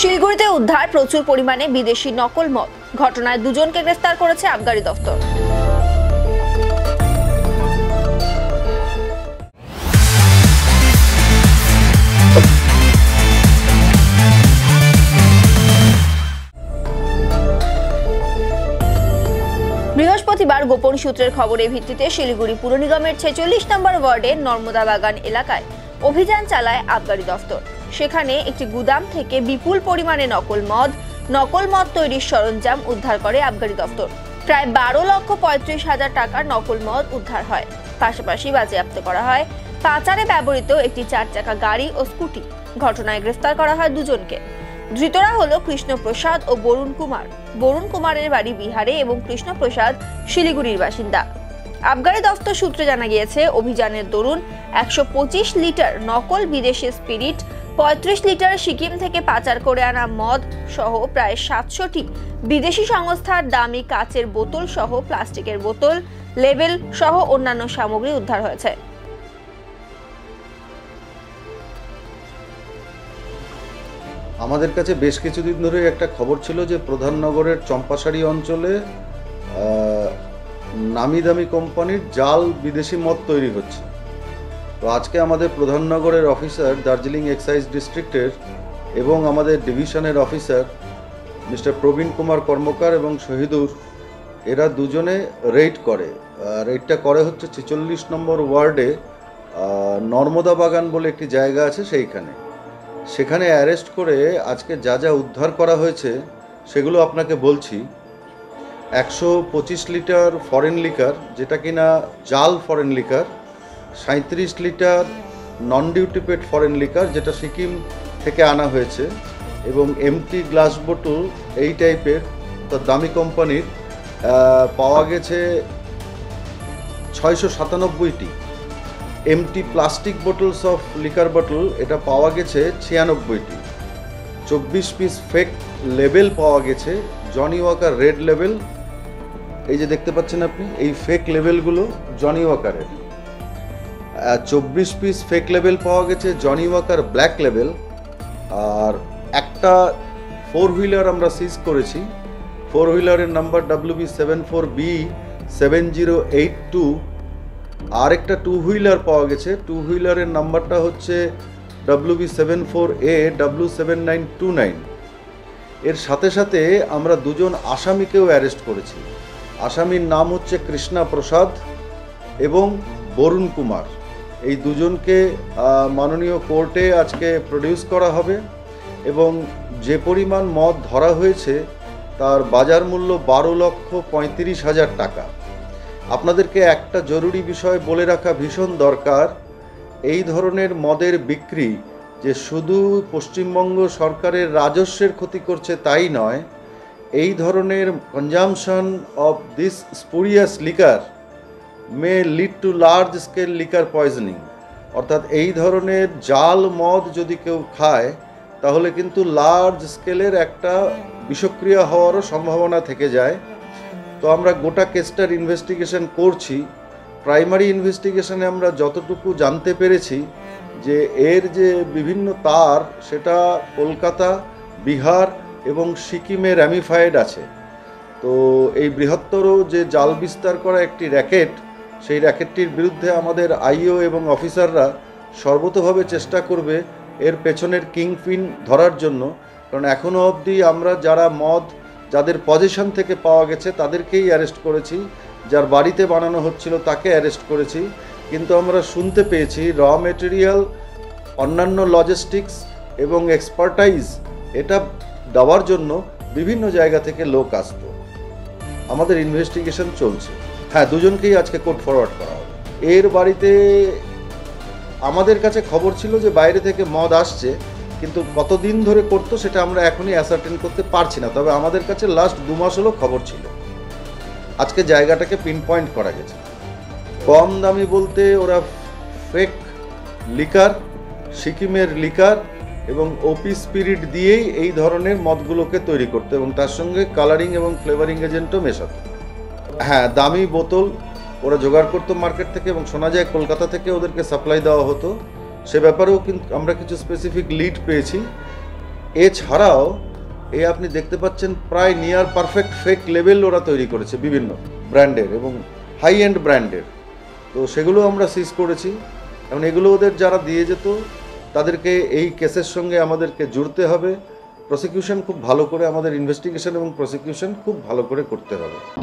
শিলিগুড়িতে উদ্ধার প্রচুর পরিমাণে বিদেশি নকল মদ। ঘটনায় দুজনকে গ্রেফতার করেছে আবগারি দফতর। বৃহস্পতিবার গোপন সূত্রের খবরের ভিত্তিতে শিলিগুড়ি পুর নিগমের 46 নম্বর ওয়ার্ডের নর্মদা বাগান এলাকায় অভিযান চালায় আবগারি দফতর। সেখানে একটি গুদাম থেকে বিপুল পরিমাণে নকল মদ তৈরির সরঞ্জাম উদ্ধার করে আবগারি দফতর। প্রায় 12,35,000 টাকার নকল মদ উদ্ধার হয়। পাশাপাশি বাজেয়াপ্ত করা হয় পাচারে ব্যবহৃত একটি 4 চাকা গাড়ি ও স্কুটি। ঘটনায় গ্রেফতার করা হয় দুজনকে। ধৃতরা হলো কৃষ্ণপ্রসাদ ও বরুণ কুমার। বরুণ কুমারের বাড়ি বিহারে এবং কৃষ্ণপ্রসাদ শিলিগুড়ির বাসিন্দা। আবগারি দফতর সূত্রে জানা গিয়েছে, অভিযানের দরুন 125 লিটার নকল বিদেশি স্পিরিট, 35 লিটার সিকিম থেকে পাচার করে আনা মদ সহ প্রায় 700টি বিদেশি সংস্থার দামি কাচের বোতল সহ প্লাস্টিকের বোতল, লেবেল সহ অন্যান্য সামগ্রী উদ্ধার হয়েছে। আমাদের কাছে বেশ কিছুদিন ধরে একটা খবর ছিল যে প্রধাননগরের চম্পাশাড়ি অঞ্চলে নামি দামি কোম্পানির জাল বিদেশি মদ তৈরি হচ্ছে। তো আজকে আমাদের প্রধাননগরের অফিসার, দার্জিলিং এক্সাইজ ডিস্ট্রিক্টের এবং আমাদের ডিভিশনের অফিসার মিস্টার প্রবীণ কুমার কর্মকার এবং শহীদুর, এরা দুজনে রেড করে। রেডটা করে হচ্ছে 46 নম্বর ওয়ার্ডে নর্মদা বাগান বলে একটি জায়গা আছে সেইখানে। সেখানে অ্যারেস্ট করে আজকে যা যা উদ্ধার করা হয়েছে সেগুলো আপনাকে বলছি। 125 লিটার ফরেন লিকার, যেটা কিনা জাল foreign liquor, 37 litre non duty paid foreign liquor, যেটা সিকিম থেকে আনা হয়েছে, এবং এমটি গ্লাস বোতল এই টাইপের তো দামি কোম্পানির পাওয়া গেছে 697টি। Empty plastic bottles of liquor বোতল এটা পাওয়া গেছে 96টি। 24 পিস ফেক লেবেল পাওয়া গেছে, জনি ওয়াকার রেড লেবেল। এই যে দেখতে পাচ্ছেন আপনি, এই ফেক লেবেলগুলো জনি ওয়াকারের। 24 পিস ফেক লেবেল পাওয়া গেছে, জনি ওয়াকার ব্ল্যাক লেবেল। আর একটা 4 হুইলার আমরা সিজ করেছি। 4 হুইলারের নাম্বার WB74B7082। আর একটা 2 হুইলার পাওয়া গেছে। 2 হুইলারের নাম্বারটা হচ্ছে WB74AW7929। এর সাথে সাথে আমরা দুজন আসামিকেও অ্যারেস্ট করেছি। আসামির নাম হচ্ছে কৃষ্ণা প্রসাদ এবং বরুণ কুমার। এই দুজনকে মাননীয় কোর্টে আজকে প্রডিউস করা হবে এবং যে পরিমাণ মদ ধরা হয়েছে তার বাজার মূল্য 12,35,000 টাকা। আপনাদেরকে একটা জরুরি বিষয় বলে রাখা ভীষণ দরকার। এই ধরনের মদের বিক্রি যে শুধু পশ্চিমবঙ্গ সরকারের রাজস্বের ক্ষতি করছে তাই নয়, এই ধরনের consumption of this spurious liquor may lead to large scale liquor poisoning. অর্থাৎ এই ধরনের জাল মদ যদি কেউ খায় তাহলে কিন্তু লার্জ স্কেলের একটা বিষক্রিয়া হওয়ারও সম্ভাবনা থেকে যায়। তো আমরা গোটা কেসটার ইনভেস্টিগেশন করছি। প্রাইমারি ইনভেস্টিগেশনে আমরা যতটুকু জানতে পেরেছি যে এর যে বিভিন্ন তার সেটা কলকাতা, বিহার এবং সিকিমে র্যামিফাইড আছে। তো এই বৃহত্তর যে জাল বিস্তার করা একটি র্যাকেট, সেই র্যাকেটটির বিরুদ্ধে আমাদের আইও এবং অফিসাররা সর্বতোভাবে চেষ্টা করবে এর পেছনের কিংপিন ধরার জন্য। কারণ এখনও অবধি আমরা যাদের পজিশন থেকে পাওয়া গেছে তাদেরকেই অ্যারেস্ট করেছি, যার বাড়িতে বানানো হচ্ছিল তাকে অ্যারেস্ট করেছি। কিন্তু আমরা শুনতে পেয়েছি র মেটেরিয়াল, অন্যান্য লজিস্টিক্স এবং এক্সপার্টাইজ এটা দেওয়ার জন্য বিভিন্ন জায়গা থেকে লোক আসতো। আমাদের ইনভেস্টিগেশন চলছে। হ্যাঁ, দুজনকেই আজকে কোর্ট ফরওয়ার্ড করা হবে। এর বাড়িতে আমাদের কাছে খবর ছিল যে বাইরে থেকে মদ আসছে, কিন্তু কতদিন ধরে করতো সেটা আমরা এখনই অ্যাসার্টেন করতে পারছি না। তবে আমাদের কাছে লাস্ট 2 মাস হলো খবর ছিল। আজকে জায়গাটাকে পিন পয়েন্ট করা গেছে। কম দামি বলতে ওরা ফেক লিকার, সিকিমের লিকার এবং ওপি স্পিরিট দিয়েই এই ধরনের মদগুলোকে তৈরি করতো এবং তার সঙ্গে কালারিং এবং ফ্লেভারিং এজেন্টও মেশাতো। হ্যাঁ, দামি বোতল ওরা জোগাড় করতো মার্কেট থেকে এবং শোনা যায় কলকাতা থেকে ওদেরকে সাপ্লাই দেওয়া হতো। সে ব্যাপারেও কিন্তু আমরা কিছু স্পেসিফিক লিড পেয়েছি। এছাড়াও আপনি দেখতে পাচ্ছেন প্রায় নিয়ার পারফেক্ট ফেক লেবেল ওরা তৈরি করেছে বিভিন্ন ব্র্যান্ডের এবং হাই এন্ড ব্র্যান্ডের। তো সেগুলো আমরা সিজ করেছি। এবং এগুলো ওদের যারা দিয়ে যেত তাদেরকে এই কেসের সঙ্গে আমাদেরকে জুড়তে হবে। প্রসিকিউশন খুব ভালো করে, আমাদের ইনভেস্টিগেশন এবং প্রসিকিউশন খুব ভালো করে করতে হবে।